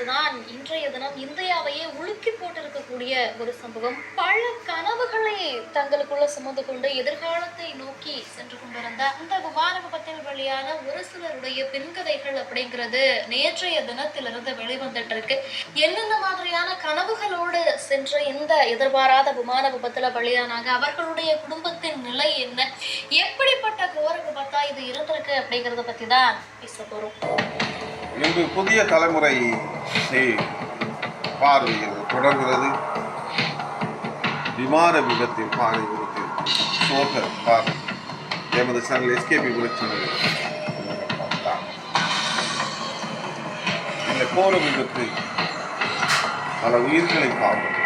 தான் இன்றைய தினம் இந்தியாவையே உலுக்கி போட்டிருக்கக்கூடிய ஒரு சம்பவம். பல கனவுகளை தங்களுக்குள்ள சுமந்து கொண்டு எதிர்காலத்தை நோக்கி சென்று கொண்டிருந்த அந்த விமான விபத்தில் வெளியான ஒரு சிலருடைய பின்கதைகள் அப்படிங்கிறது நேற்றைய தினத்திலிருந்து வெளிவந்துட்டு இருக்கு. என்னென்ன மாதிரியான கனவுகளோடு சென்ற இந்த எதிர்பாராத விமான விபத்துல பலியானாங்க, அவர்களுடைய குடும்பத்தின் நிலை என்ன, எப்படிப்பட்ட கோர விபத்தா இது இருந்திருக்கு அப்படிங்கறத பத்தி தான் பேச போறோம். இன்று புதிய தலைமுறை பார்வையில் தொடர்கிறது. விமான விபத்தில் பாதை குறித்து சோக பார்வை எமது சேனல் எஸ்கேபி சேனல். இந்த கோர விபத்து பல உயிர்களை காக்கும்.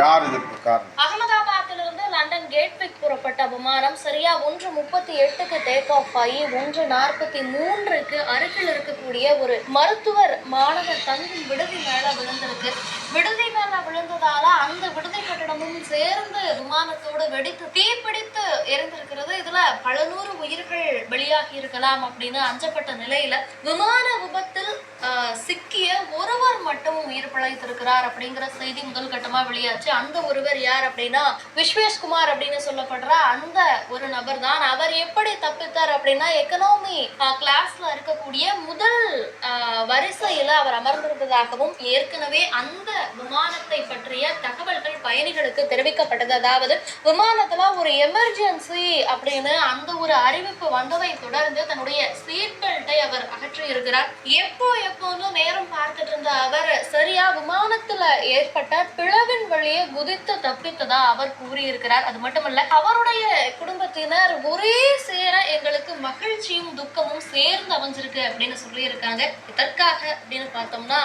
யார் இதற்கு காரணம்? அகமதாபாத்திலிருந்து லண்டன் கேட்விக் புறப்பட்ட விமானம் சரியா 1:38க்கு டேக் ஆஃப் ஆகி 1:43க்கு அருகில் இருக்கக்கூடிய ஒரு மருத்துவர் மாணவர் தங்கும் விடுதி மேல விழுந்திருக்கு. விடுதி மேல விழுந்ததால அந்த விடுதி கட்டடமும் சேர்ந்து விமானத்தோடு வெடித்து தீப்பிடித்து எரிந்திருக்கிறது. இதுல பல நூறு உயிர்கள் வெளியாகி இருக்கலாம் அப்படின்னு அஞ்சப்பட்ட நிலையில விமான விபத்தில் சிக்கிய ஒருவர் மட்டும் உயிர் பிழைத்திருக்கிறார் அப்படிங்கிற செய்தி முதல் கட்டமா வெளியாச்சு. அந்த ஒருவர் யார் அப்படின்னா விஸ்வேஷ்குமார் அப்படின்னு சொல்லப்படுற அந்த ஒரு நபர் தான். அவர் எப்படி தப்பித்தார் அப்படின்னா எக்கனாமி கிளாஸ்ல இருக்கக்கூடிய முதல் வரிசையில அவர் அமர்ந்திருந்ததாகவும் ஏற்கனவே அந்த விமானத்தை பற்றிய தகவல்கள் பயணிகளுக்கு தெரிவிக்கப்பட்டது. அதாவது விமானத்துல ஒரு எமர்ஜென்சி அப்படின்னு அந்த ஒரு அறிவிப்பு வந்ததை தொடர்ந்து தன்னுடைய சீட் பெல்ட்டை அவர் அகற்றி இருக்கிறார். எப்போன்னு நேரம் பார்த்துட்டு இருந்த அவர் சரியா விமானத்துல ஏற்பட்ட பிளவின் வழியே குதித்து தப்பித்ததா அவர் கூறியிருக்கிறார். அது மட்டுமல்ல, அவருடைய குடும்பத்தினர் ஒரே சேர எங்களுக்கு மகிழ்ச்சியும் துக்கமும் சேர்ந்து அமைஞ்சிருக்கு அப்படின்னு சொல்லியிருக்காங்க. இதற்காக அப்படின்னு பார்த்தோம்னா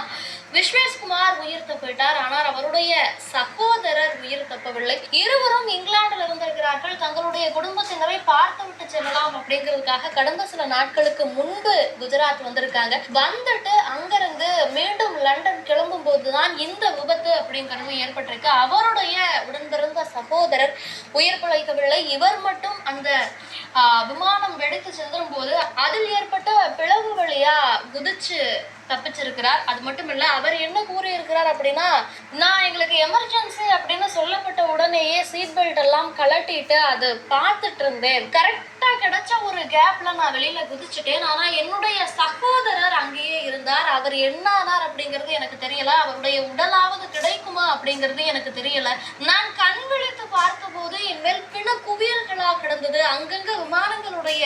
விஸ்வேஷ்குமார் உயிர் தப்பிட்டார், ஆனால் அவருடைய சகோதரர் உயிர் தப்பவில்லை. இருவரும் இங்கிலாந்துல இருந்திருக்கிறார்கள். தங்களுடைய குடும்பத்தினரை பார்த்து விட்டு செல்லலாம் அப்படிங்கிறதுக்காக கடந்த சில நாட்களுக்கு முன்பு குஜராத் வந்திருக்காங்க. வந்துட்டு அங்கிருந்து மீண்டும் லண்டன் கிளம்பும் போதுதான் இந்த விபத்து அப்படிங்கிறது ஏற்பட்டிருக்கு. அவருடைய உடன்பிறந்த சகோதரர் உயிர் பிழைக்கவில்லை. இவர் மட்டும் அந்த விமானம் வெடித்து செல்லும் போது அதில் ஏற்பட்ட பிளவு வழியா குதிச்சு தப்பிச்சிருக்கிறார். அது மட்டும் இல்ல, அவர் என்ன கூறியிருக்கிறார் அப்படின்னா, நான் எங்களுக்கு எமர்ஜென்சி அப்படின்னு சொல்லப்பட்ட உடனேயே சீட் பெல்ட் எல்லாம் கலட்டிட்டு அது பார்த்துட்டு இருந்தேன். கரெக்டா கிடைச்ச ஒரு கேப்ல நான் வெளியில குதிச்சுட்டேன். ஆனா என்னுடைய சகோதரர் அங்கேயே இருந்தார். அவர் என்ன ஆனார் அப்படிங்கிறது எனக்கு தெரியல. அவருடைய உடலாவது கிடைக்குமா அப்படிங்கிறது எனக்கு தெரியல. நான் கண் விழித்து பார்த்த போது என் மேல் பிண குவியல்களா கிடந்தது. அங்கங்க விமானங்களுடைய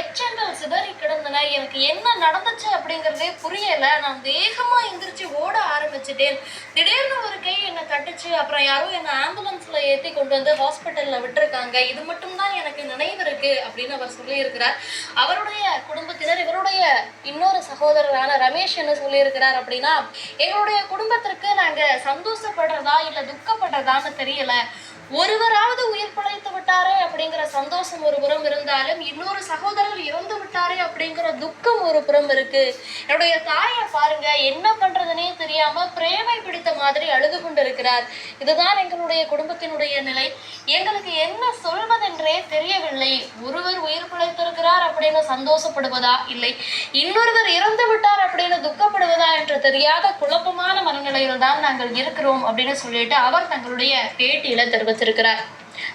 எச்சங்கள் சிதறி கிடந்தன. எனக்கு என்ன நடந்துச்சு அப்படிங்கிறதே புரியல. நான் வேகமா எந்திரிச்சு ஓட ஆரம்பிச்சுட்டேன். திடீர்னு ஒரு கை என்னை தட்டுச்சு. அப்புறம் யாரோ என்ன ஆம்புலன்ஸ்ல ஏற்றி கொண்டு வந்து ஹாஸ்பிட்டல்ல விட்டுருக்காங்க. இது மட்டும் தான் எனக்கு நினைவு இருக்கு அப்படின்னு அவர் சொல்லியிருக்கிறார். அவருடைய குடும்பத்தினர் இவருடைய இன்னொரு சகோதரரான ரமேஷ் என்ன சொல்லியிருக்கிறார் அப்படின்னா, எங்களுடைய குடும்பத்திற்கு நாங்க சந்தோஷப்படுறதா இல்ல துக்கப்படுறதான்னு தெரியல. ஒருவராவது உயிர் பிழைத்து விட்டாரே அப்படிங்கிற சந்தோஷம் ஒரு புறம் இருந்தாலும் இன்னொரு சகோதரர் இறந்து விட்டாரே அப்படிங்கிற துக்கம் ஒரு புறம் இருக்கு. என்னுடைய தாயை பாருங்க, என்ன பண்றதுன்னே தெரியாம பிரேமை பிடித்த மாதிரி அழுது கொண்டிருக்கிறார். இதுதான் எங்களுடைய குடும்பத்தினுடைய நிலை. எங்களுக்கு என்ன சொல்வதென்றே தெரியவில்லை. ஒருவர் உயிர் பிழைத்திருக்கிறார் அப்படின்னு சந்தோஷப்படுவதா, இல்லை இன்னொருவர் இறந்து விட்டார் அப்படின்னு துக்கப்படுவதா என்று தெரியாத குழப்பமான மனநிலையில் தான் நாங்கள் இருக்கிறோம் அப்படின்னு சொல்லிட்டு அவர் தங்களுடைய பேட்டியில தெரிவித்தார்.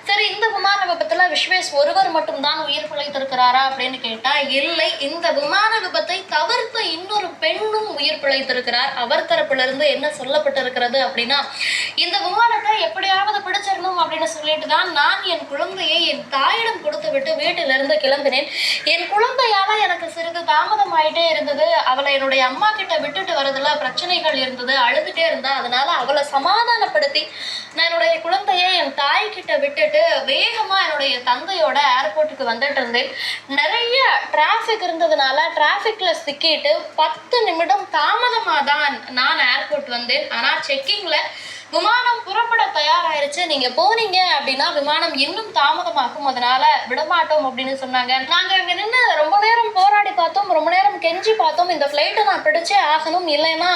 சரி, இந்த விமான விபத்துல விஸ்வேஷ் ஒருவர் மட்டும்தான் உயிர் பிழைத்திருக்கிறாரா அப்படின்னு கேட்டா இல்லை. இந்த விமான விபத்தை தவிர்த்த இன்னொரு பெண்ணும் உயிர் பிழைத்திருக்கிறார். அவர் தரப்பிலிருந்து என்ன சொல்லப்பட்டிருக்கிறது அப்படின்னா, இந்த விமானத்தை எப்படியாவது பிடிச்சிடணும் அப்படின்னு சொல்லிட்டு தான் நான் என் குழந்தையை என் தாயிடம் கொடுத்து விட்டு வீட்டிலிருந்து கிளம்பினேன். என் குழந்தையால எனக்கு சிறிது தாமதம் ஆயிட்டே இருந்தது. அவளை என்னுடைய அம்மா கிட்ட விட்டுட்டு வரதுல பிரச்சனைகள் இருந்தது. அழுதுட்டே இருந்தா. அதனால அவளை சமாதானப்படுத்தி நான் என்னுடைய குழந்தையை என் தாய் கிட்ட விட்டுட்டு வேகமா என்னுடைய தந்தையோட ஏர்போர்ட்டுக்கு வந்துட்டு இருந்தேன். நிறைய டிராஃபிக் இருந்ததுனால டிராஃபிக்ல சிக்கிட்டு 10 நிமிடம் தாமதமா தான் நான் ஏர்போர்ட் வந்தேன். ஆனா செக்கிங்ல விமானம் புறப்பட தயாராயிருச்சு, நீங்க போனீங்க அப்படின்னா விமானம் இன்னும் தாமதமாகும், அதனால விடமாட்டோம் அப்படின்னு சொன்னாங்க. நாங்க அங்க நின்று ரொம்ப நேரம் போராடி பார்த்தோம், ரொம்ப நேரம் கெஞ்சி பார்த்தோம். இந்த ஃபிளைட்டை நான் பிடிச்சே ஆகணும், இல்லைன்னா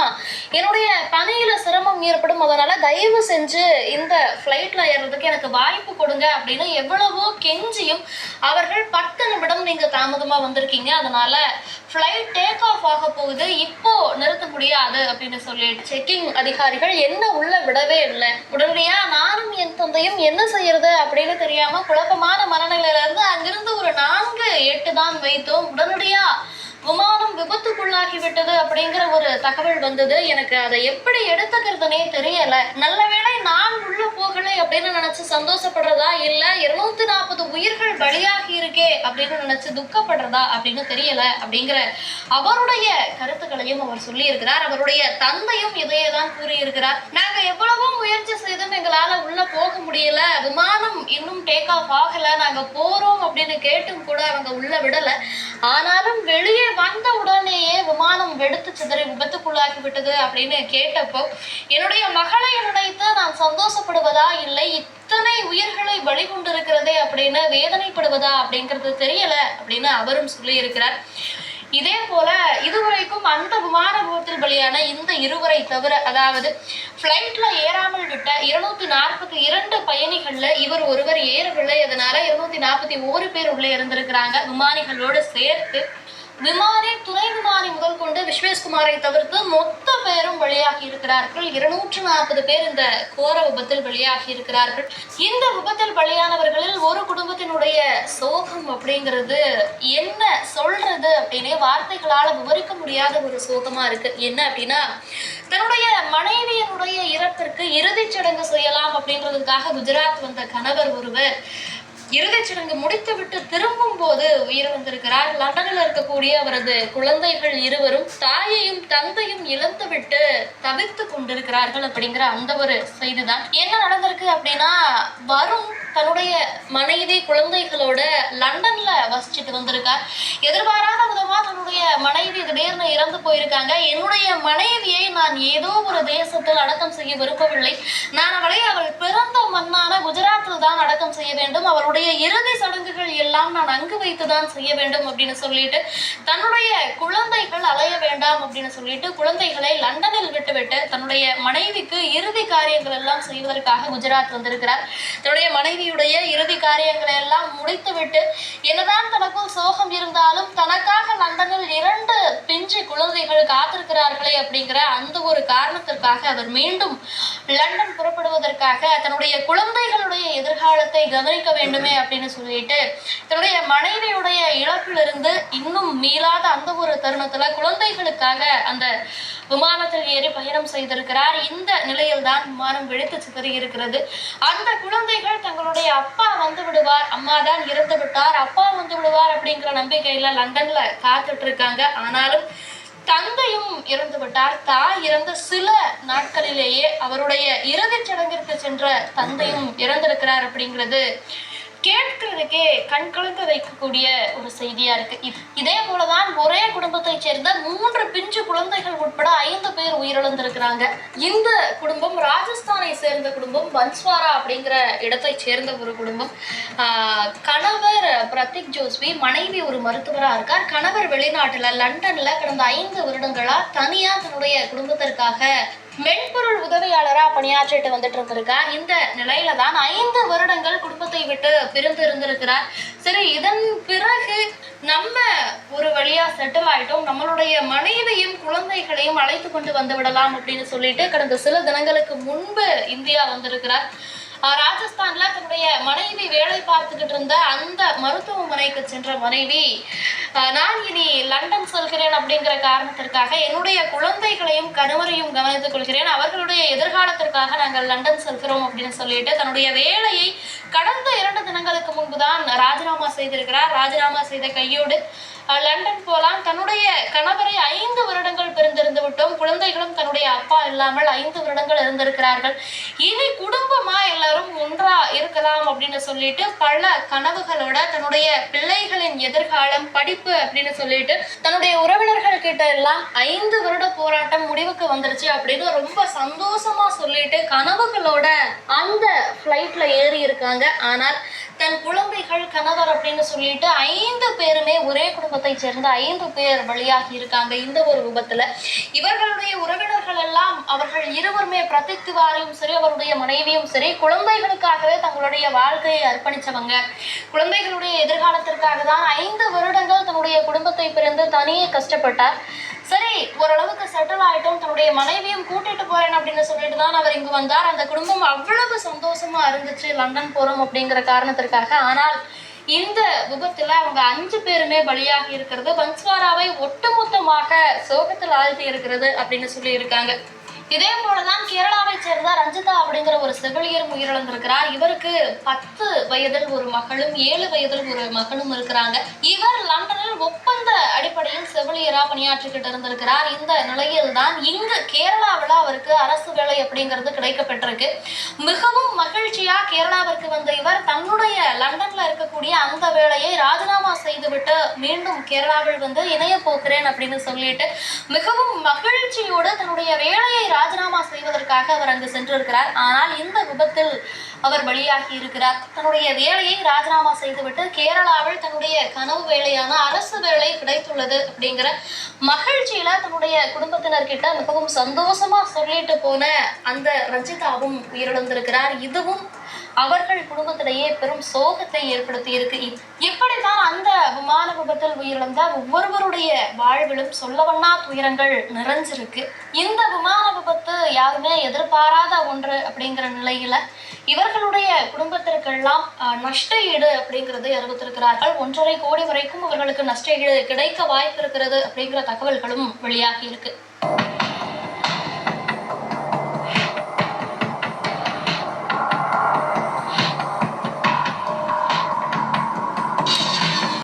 என்னுடைய பணியில சிரமம் ஏற்படும், அதனால தயவு செஞ்சு இந்த ஃபிளைட்ல ஏறதுக்கு எனக்கு வாய்ப்பு கொடுங்க அப்படின்னு எவ்வளவோ கெஞ்சியும் அவர்கள் 10 நிமிடம் நீங்க தாமதமா வந்திருக்கீங்க, அதனால ஃப்ளைட் டேக் ஆஃப் ஆக போகுது, இப்போ நிறுத்த முடியாது அப்படின்னு சொல்லிட்டு செக்கிங் அதிகாரிகள் என்ன உள்ள விடவே இல்லை. உடனடியா நானும் என் தந்தையும் என்ன செய்யறது அப்படின்னு தெரியாம குழப்பமான மனநிலையில இருந்து அங்கிருந்து ஒரு 4-8 தான் வைத்தோம். உடனடியா விமானம் விபத்துக்குள்ளாகி விட்டது அப்படிங்கிற ஒரு தகவல் வந்தது. எனக்கு அதை எப்படி எடுத்துக்கிறதுனே தெரியல. நல்ல வேளை நான் உள்ள போகலை அப்படின்னு நினைச்சு சந்தோஷப்படுறதா, இல்ல 240 உயிர்கள் பலியாகி இருக்கே அப்படின்னு நினைச்சு துக்கப்படுறதா அப்படின்னு தெரியல அப்படிங்கிற அவருடைய கருத்துக்களையும் அவர் சொல்லி இருக்கிறார். அவருடைய தந்தையும் இதையே தான் கூறியிருக்கிறார். நாங்க எவ்வளவோ முயற்சி செய்தும் எங்களால உள்ள போக முடியல, விமானம் இன்னும் டேக் ஆஃப் ஆகல, நாங்க போறோம் அப்படின்னு கேட்டும் கூட அவங்க உள்ள விடல. ஆனாலும் வெளியே வந்த உடனேயே விமானம் வெடித்து சிதறி விபத்துக்குள்ளாகி விட்டது அப்படின்னு கேட்டப்போ என்னுடைய மகளை நினைத்து நான் சந்தோஷப்படுவதா, இல்லை இத்தனை உயிர்களை பலி கொண்டிருக்கிறதே அப்படின்னு வேதனைப்படுவதா அப்படிங்கிறது தெரியல அப்படின்னு அவரும் சொல்லி இருக்கிறார். இதே போல இதுவரைக்கும் அந்த விமான விபத்தில் பலியான இந்த இருவரை தவிர, அதாவது பிளைட்ல ஏறாமல் விட்ட 242 பயணிகள்ல இவர் ஒருவர் ஏறவில்லை. அதனால 241 பேர் உள்ளே இருந்திருக்கிறாங்க விமானிகளோடு சேர்த்து. துணை விமானி முதல் கொண்டு விஸ்வேஷ்குமாரை தவிர்த்து மொத்த பேரும் பலியாகி இருக்கிறார்கள். 240 பேர் இந்த கோர விபத்தில் பலியாகி இருக்கிறார்கள். இந்த விபத்தில் பலியானவர்களில் ஒரு குடும்பத்தினுடைய சோகம் அப்படிங்கிறது என்ன சொல்றது அப்படின்னே வார்த்தைகளால விவரிக்க முடியாத ஒரு சோகமா இருக்கு. என்ன அப்படின்னா, தன்னுடைய மனைவியினுடைய இறப்பிற்கு இறுதிச் சடங்கு செய்யலாம் அப்படின்றதுக்காக குஜராத் வந்த கணவர் ஒருவர் இறுதிச் சடங்கு முடித்துவிட்டு திரும்பும் போது உயிரிழந்திருக்கிறார். லண்டனில் இருக்கக்கூடிய அவரது குழந்தைகள் இருவரும் தாயையும் தந்தையும் இழந்துவிட்டு தவித்து கொண்டிருக்கிறார்கள் அப்படிங்கிற அந்த ஒரு செய்திதான். என்ன நடந்திருக்கு அப்படின்னா, வருண் தன்னுடைய மனைவி குழந்தைகளோட லண்டன்ல வசிச்சுட்டு வந்திருக்கார். எதிர்பாராத விதமா தன்னுடைய மனைவி திடீர்னு இறந்து போயிருக்காங்க. என்னுடைய மனைவியை நான் ஏதோ ஒரு தேசத்தில் அடக்கம் செய்ய விரும்பவில்லை. நான் அவளை அவள் பிறந்த மண்ணான குஜராத்தில் தான் அடக்கம் செய்ய வேண்டும். அவருடைய இறுதி சடங்குகள் எல்லாம் நான் அங்கு வைத்துதான் செய்ய வேண்டும் அப்படின்னு சொல்லிட்டு தன்னுடைய குழந்தைகள் அலைய வேண்டாம் அப்படின்னு சொல்லிட்டு குழந்தைகளை லண்டனில் விட்டுவிட்டு தன்னுடைய மனைவிக்கு இறுதி காரியங்கள் எல்லாம் செய்வதற்காக குஜராத் வந்திருக்கிறார். தன்னுடைய மனைவியுடைய இறுதி காரியங்களை எல்லாம் முடித்துவிட்டு என்னதான் தனக்கும் சோகம் இருந்தாலும் தனக்காக லண்டனில் 2 பிஞ்சு குழந்தைகள் காத்திருக்கிறார்களே அப்படிங்கிற அந்த ஒரு காரணத்திற்காக அவர் மீண்டும் லண்டன் புறப்படுவதற்காக தன்னுடைய குழந்தைகளுடைய எதிர்காலத்தை கவனிக்க வேண்டுமே அப்படின்னு சொல்லிட்டு தன்னுடைய மனைவியுடைய இழப்பிலிருந்து இன்னும் மீளாத அந்த ஒரு தருணத்துல குழந்தைகளுக்காக அந்த விமானத்தில் ஏறி பயணம் செய்திருக்கிறார். இந்த நிலையில் தான் விமானம் வெடித்து சிதறி இருக்கிறது. அந்த குழந்தைகள் தங்களுடைய அப்பா வந்து விடுவார், அம்மா தான் இறந்து விட்டார், அப்பா வந்து விடுவார் அப்படிங்கிற நம்பிக்கையில லண்டன்ல காத்துட்டு இருக்காங்க. ஆனாலும் தந்தையும் இறந்து விட்டார். தாய் இறந்த சில நாட்களிலேயே அவருடைய இறுதிச் சடங்கிற்கு சென்ற தந்தையும் இறந்திருக்கிறார் அப்படிங்கிறது கேட்கிறதுக்கே கண்கலங்க வைக்கக்கூடிய ஒரு செய்தியா இருக்கு. இதே போலதான் ஒரே குடும்பத்தை சேர்ந்த 3 பிஞ்சு குழந்தைகள் உட்பட 5 பேர் உயிரிழந்திருக்கிறாங்க. இந்த குடும்பம் ராஜஸ்தானை சேர்ந்த குடும்பம், பன்ஸ்வாரா அப்படிங்கிற இடத்தை சேர்ந்த ஒரு குடும்பம். கணவர் பிரதீக் ஜோஸ்வி, மனைவி ஒரு மருத்துவரா இருக்கார். கணவர் வெளிநாட்டுல லண்டன்ல கடந்த 5 வருடங்களா தனியா தன்னுடைய குடும்பத்திற்காக மென்பொருள் உதவியாளரா பணியாற்றிட்டு வந்துட்டு இருந்திருக்கார். இந்த நிலையில தான் 5 வருடங்கள் குடும்பத்தை விட்டு பிரிந்து இருந்திருக்கிறார். சரி, இதன் பிறகு நம்ம ஒரு வழியா செட்டில் ஆயிட்டோம், நம்மளுடைய மனைவியும் குழந்தைகளையும் அழைத்து கொண்டு வந்து விடலாம் அப்படின்னு சொல்லிட்டு கடந்த சில தினங்களுக்கு முன்பு இந்தியா வந்திருக்கிறார். ராஜஸ்தான்ல தன்னுடைய மனைவி வேலை பார்த்துக்கிட்டு இருந்த அந்த மருத்துவமனைக்கு சென்ற மனைவி, நான் இனி லண்டன் செல்கிறேன் அப்படிங்கிற காரணத்திற்காக என்னுடைய குழந்தைகளையும் கணவரையும் கவனித்துக் கொள்கிறேன், அவர்களுடைய எதிர்காலத்திற்காக நாங்கள் லண்டன் செல்கிறோம் அப்படின்னு சொல்லிட்டு தன்னுடைய வேலையை கடந்த 2 தினங்களுக்கு முன்புதான் ராஜினாமா செய்திருக்கிறார். ராஜினாமா செய்த கையோடு லண்டன் போலாம், தன்னுடைய கணவரை 5 வருடங்கள் பிரிந்திருந்து விட்டோம், குழந்தைகளும் தன்னுடைய அப்பா இல்லாமல் 5 வருடங்கள் இருந்திருக்கிறார்கள், இனி குடும்பமா எல்லாரும் ஒன்றா இருக்கலாம் அப்படின்னு சொல்லிட்டு பல கனவுகளோட தன்னுடைய பிள்ளைகளின் எதிர்காலம், படிப்பு அப்படின்னு சொல்லிட்டு தன்னுடைய உறவினர்கள் கிட்ட எல்லாம் 5 வருட போராட்டம் முடிவுக்கு வந்துருச்சு அப்படின்னு ரொம்ப சந்தோஷமா சொல்லிட்டு கனவுகளோட அந்த ஃப்ளைட்ல ஏறி இருக்காங்க. ஆனால் தன் குழந்தைகள், கணவர் அப்படின்னு சொல்லிட்டு 5 பேருமே ஒரே குடும்பத்தை சேர்ந்த 5 பேர் பலியாகி இருக்காங்க இந்த ஒரு விபத்துல. இவர்களுடைய உறவினர்கள் எல்லாம் அவர்கள் இருவருமே பிரதீக் திவாரியும் சரி அவருடைய மனைவியும் சரி குழந்தைகளுக்காகவே தங்களுடைய வாழ்க்கையை அர்ப்பணிச்சவங்க. குழந்தைகளுடைய எதிர்காலத்திற்காக தான் 5 வருடங்கள் தன்னுடைய குடும்பத்தை பிரிந்து தனியே கஷ்டப்பட்டார். சரி, ஓரளவுக்கு செட்டில் ஆயிட்டோம், தன்னுடைய மனைவியும் கூட்டிட்டு போறேன் அப்படின்னு சொல்லிட்டு தான் அவர் இங்கு வந்தார். அந்த குடும்பம் அவ்வளவு சந்தோஷமா இருந்துச்சு லண்டன் போறோம் அப்படிங்கிற காரணத்திற்காக. ஆனால் இந்த விபத்துல அவங்க 5 பேருமே பலியாகி இருக்கிறது பன்ஸ்வாராவை ஒட்டுமொத்தமாக சோகத்தில் ஆழ்த்தி இருக்கிறது அப்படின்னு சொல்லி இருக்காங்க. இதே போலதான் கேரளாவை சேர்ந்த ரஞ்சிதா அப்படிங்கிற ஒரு செவிலியரும் உயிரிழந்திருக்கிறார். இவருக்கு 10 வயதில் ஒரு மகளும் 7 வயதில் ஒரு மகனும் இருக்கிறாங்க. இவர் லண்டனில் ஒப்பந்த அடிப்படையில் செவிலியரா பணியாற்றிக்கிட்டு இருந்திருக்கிறார். இந்த நிலையில் தான் இங்கு கேரளாவில் அவருக்கு அரசு வேலை அப்படிங்கிறது கிடைக்கப்பட்டிருக்கு. மிகவும் மகிழ்ச்சியா கேரளாவிற்கு வந்த இவர் தன்னுடைய லண்டன்ல இருக்கக்கூடிய அந்த வேலையை ராஜினாமா செய்துவிட்டு மீண்டும் கேரளாவில் வந்து இணைய போகிறேன் அப்படின்னு சொல்லிட்டு மிகவும் மகிழ்ச்சியோடு தன்னுடைய வேலையை ராஜினாமா செய்வதற்காக அவர் அங்கு சென்றிருக்கிறார். ஆனால் இந்த விபத்தில் அவர் பலியாகி இருக்கிறார். தன்னுடைய வேலையை ராஜினாமா செய்துவிட்டு கேரளாவில் தன்னுடைய கனவு வேலையான அரசு வேலை கிடைத்துள்ளது அப்படிங்கிற மகிழ்ச்சியில தன்னுடைய குடும்பத்தினர்கிட்ட மிகவும் சந்தோஷமா சொல்லிட்டு போன அந்த ரஞ்சிதாவும் உயிரிழந்திருக்கிறார். இதுவும் அவர்கள் குடும்பத்திலேயே பெரும் சோகத்தை ஏற்படுத்தி இருக்கு. இப்படித்தான் அந்த விமான விபத்தில் உயிரிழந்த ஒவ்வொருவருடைய வாழ்விலும் சொல்லவண்ணா துயரங்கள் நிறைஞ்சிருக்கு. இந்த விமான விபத்து யாருமே எதிர்பாராத ஒன்று அப்படிங்கிற நிலையில இவர்களுடைய குடும்பத்திற்கெல்லாம் நஷ்ட ஈடு அப்படிங்கிறதை அறிவித்திருக்கிறார்கள். 1.5 கோடி வரைக்கும் அவர்களுக்கு நஷ்ட ஈடு கிடைக்க வாய்ப்பு இருக்கிறது அப்படிங்கிற தகவல்களும் வெளியாகி இருக்கு.